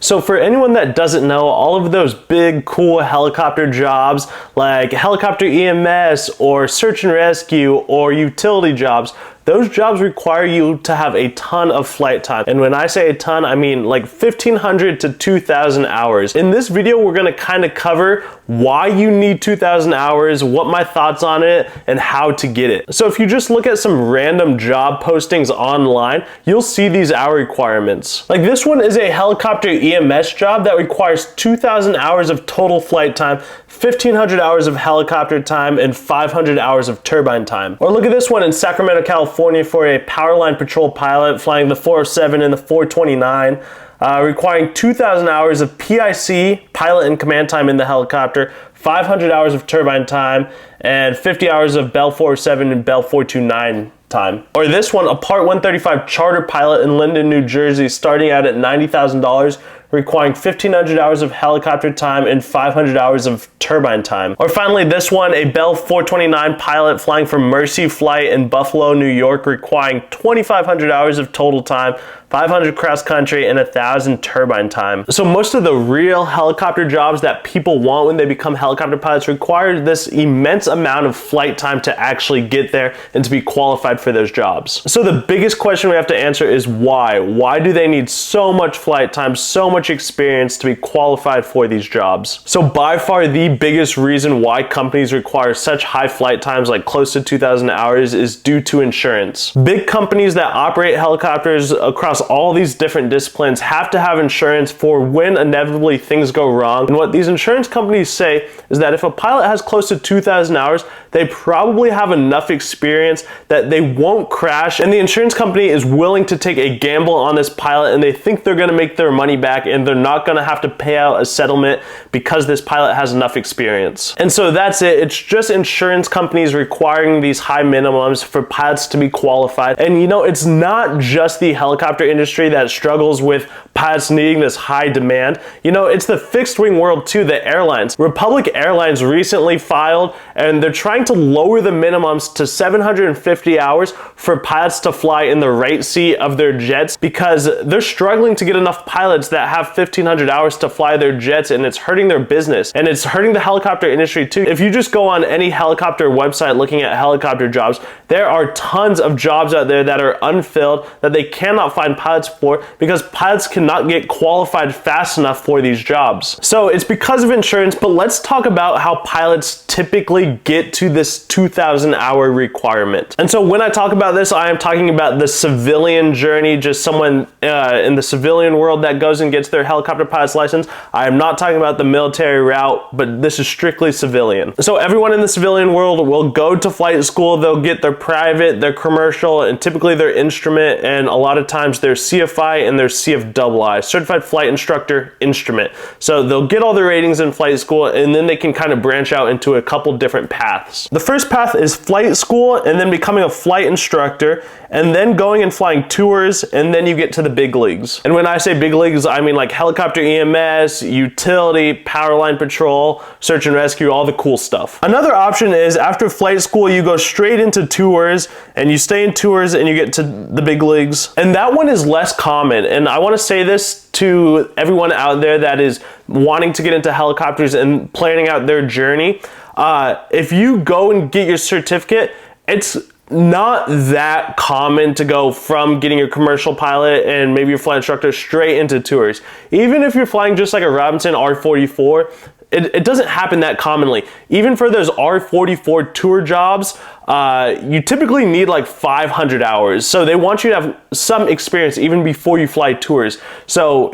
So for anyone that doesn't know, all of those big, cool helicopter jobs like helicopter EMS or search and rescue or utility jobs, those jobs require you to have a ton of flight time. And when I say a ton, I mean like 1,500 to 2,000 hours. In this video, we're gonna kind of cover why you need 2,000 hours, what my thoughts on it, and how to get it. So if you just look at some random job postings online, you'll see these hour requirements. Like this one is a helicopter EMS job that requires 2,000 hours of total flight time, 1,500 hours of helicopter time, and 500 hours of turbine time. Or look at this one in Sacramento, California for a power line patrol pilot flying the 407 and the 429. Requiring 2,000 hours of PIC, pilot and command time in the helicopter, 500 hours of turbine time, and 50 hours of Bell 407 and Bell 429 time. Or this one, a Part 135 charter pilot in Linden, New Jersey, starting out at $90,000, requiring 1,500 hours of helicopter time and 500 hours of turbine time. Or finally this one, a Bell 429 pilot flying for Mercy Flight in Buffalo, New York, requiring 2,500 hours of total time, 500 cross country, and 1,000 turbine time. So most of the real helicopter jobs that people want when they become helicopter pilots require this immense amount of flight time to actually get there and to be qualified for those jobs. So the biggest question we have to answer is why? Why do they need so much flight time, so much experience to be qualified for these jobs? So by far the biggest reason why companies require such high flight times, like close to 2,000 hours, is due to insurance. Big companies that operate helicopters across all these different disciplines have to have insurance for when inevitably things go wrong. And what these insurance companies say is that if a pilot has close to 2,000 hours, they probably have enough experience that they won't crash, and the insurance company is willing to take a gamble on this pilot, and they think they're going to make their money back and they're not going to have to pay out a settlement because this pilot has enough experience. And so that's it. It's just insurance companies requiring these high minimums for pilots to be qualified. And you know, it's not just the helicopter industry that struggles with pilots needing this high demand. You know, it's the fixed wing world too, the airlines. Republic Airlines recently filed, and they're trying to lower the minimums to 750 hours for pilots to fly in the right seat of their jets because they're struggling to get enough pilots that have 1,500 hours to fly their jets, and it's hurting their business, and it's hurting the helicopter industry too. If you just go on any helicopter website looking at helicopter jobs, there are tons of jobs out there that are unfilled that they cannot find pilots for because pilots cannot get qualified fast enough for these jobs. So it's because of insurance, but let's talk about how pilots typically get to this 2,000 hour requirement. And so when I talk about this, I am talking about the civilian journey, just someone in the civilian world that goes and gets their helicopter pilot's license. I am not talking about the military route, but this is strictly civilian. So everyone in the civilian world will go to flight school, they'll get their private, their commercial, and typically their instrument, and a lot of times their CFI and their CFII, Certified Flight Instructor Instrument. So they'll get all their ratings in flight school, and then they can kind of branch out into a couple different paths. The first path is flight school, and then becoming a flight instructor, and then going and flying tours, and then you get to the big leagues. And when I say big leagues, I mean like helicopter EMS, utility, power line patrol, search and rescue, all the cool stuff. Another option is after flight school, you go straight into tours, and you stay in tours, and you get to the big leagues. And that one is less common, and I want to say this to everyone out there that is wanting to get into helicopters and planning out their journey. If you go and get your certificate, it's not that common to go from getting your commercial pilot and maybe your flight instructor straight into tours. Even if you're flying just like a Robinson R44, it doesn't happen that commonly. Even for those R44 tour jobs, you typically need like 500 hours. So they want you to have some experience even before you fly tours. So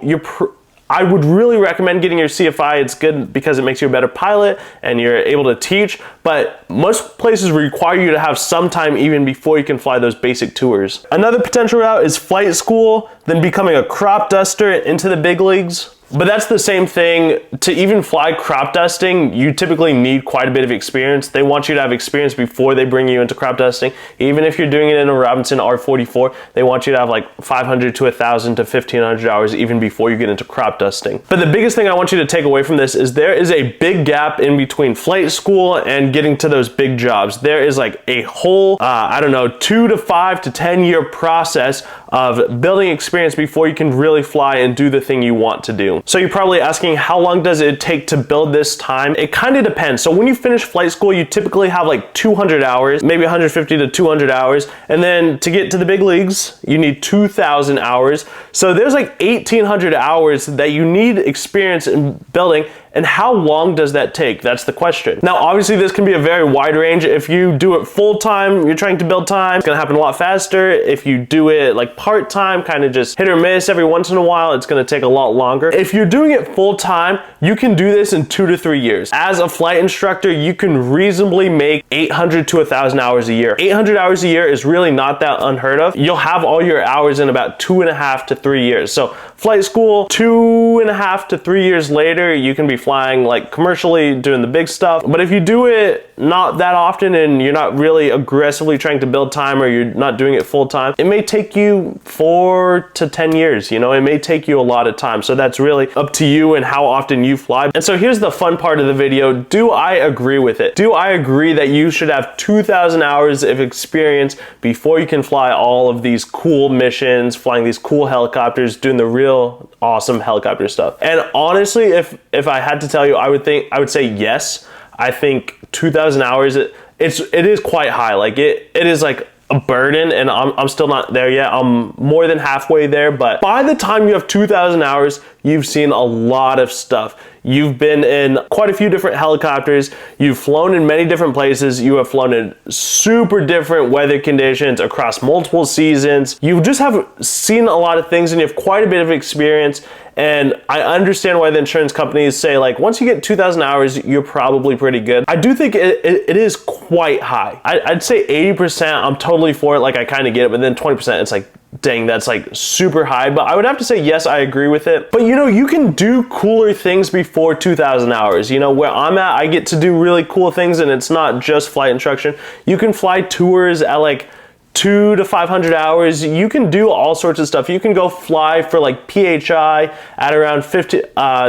I would really recommend getting your CFI. It's good because it makes you a better pilot and you're able to teach, but most places require you to have some time even before you can fly those basic tours. Another potential route is flight school, then becoming a crop duster into the big leagues. But that's the same thing. To even fly crop dusting, you typically need quite a bit of experience. They want you to have experience before they bring you into crop dusting. Even if you're doing it in a Robinson R44, they want you to have like 500 to 1,000 to 1,500 hours even before you get into crop dusting. But the biggest thing I want you to take away from this is there is a big gap in between flight school and getting to those big jobs. There is like a whole, 2 to 5 to 10 year process of building experience before you can really fly and do the thing you want to do. training. So you're probably asking, how long does it take to build this time? It kind of depends. So when you finish flight school, you typically have like 200 hours, maybe 150 to 200 hours. And then to get to the big leagues, you need 2,000 hours. So there's like 1,800 hours that you need experience in building. And how long does that take? That's the question. Now, obviously this can be a very wide range. If you do it full time, you're trying to build time, it's gonna happen a lot faster. If you do it like part time, kind of just hit or miss every once in a while, it's gonna take a lot longer. If you're doing it full time, you can do this in 2 to 3 years. As a flight instructor, you can reasonably make 800 to 1,000 hours a year. 800 hours a year is really not that unheard of. You'll have all your hours in about 2.5 to 3 years. So flight school, 2.5 to 3 years later, you can be flying like commercially, doing the big stuff. But if you do it not that often and you're not really aggressively trying to build time, or you're not doing it full time, it may take you 4 to 10 years, you know, it may take you a lot of time. So that's really up to you and how often you fly. And so here's the fun part of the video. Do I agree with it? Do I agree that you should have 2,000 hours of experience before you can fly all of these cool missions, flying these cool helicopters, doing the real awesome helicopter stuff? And honestly, if I had to tell you, I would say yes. I think 2,000 hours, it is quite high. Like it is like a burden, and I'm still not there yet. I'm more than halfway there, but by the time you have 2,000 hours, you've seen a lot of stuff. You've been in quite a few different helicopters. You've flown in many different places. You have flown in super different weather conditions across multiple seasons. You just have seen a lot of things, and you have quite a bit of experience. And I understand why the insurance companies say, like, once you get 2,000 hours, you're probably pretty good. I do think it is quite high. I'd say 80%, I'm totally for it. Like, I kind of get it, but then 20%, it's like, dang, that's like super high. But I would have to say, yes, I agree with it. But you know, you can do cooler things before 2,000 hours. You know, where I'm at, I get to do really cool things, and it's not just flight instruction. You can fly tours at like 200 to 500 hours. You can do all sorts of stuff. You can go fly for like PHI at around 50,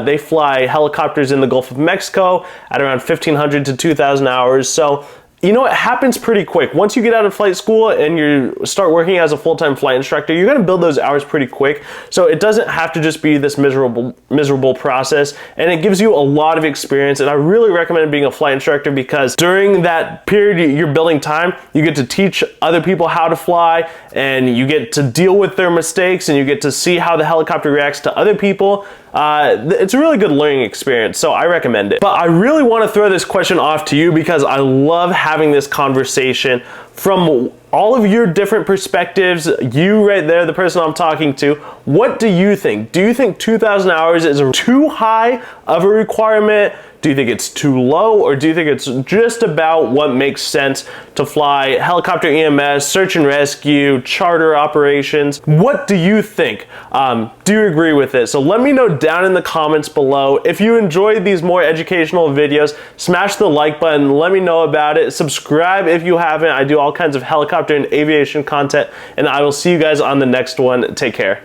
they fly helicopters in the Gulf of Mexico at around 1,500 to 2,000 hours. So, you know, it happens pretty quick. Once you get out of flight school and you start working as a full-time flight instructor, you're gonna build those hours pretty quick. So it doesn't have to just be this miserable process, and it gives you a lot of experience. And I really recommend being a flight instructor, because during that period you're building time, you get to teach other people how to fly, and you get to deal with their mistakes, and you get to see how the helicopter reacts to other people. It's a really good learning experience, so I recommend it. But I really want to throw this question off to you, because I love having this conversation from all of your different perspectives. You right there, the person I'm talking to, what do you think? Do you think 2,000 hours is too high of a requirement? Do you think it's too low, or do you think it's just about what makes sense to fly helicopter EMS, search and rescue, charter operations? What do you think? Do you agree with it? So let me know down in the comments below. If you enjoyed these more educational videos, smash the like button, let me know about it. Subscribe if you haven't. I do all kinds of helicopter and aviation content, and I will see you guys on the next one. Take care.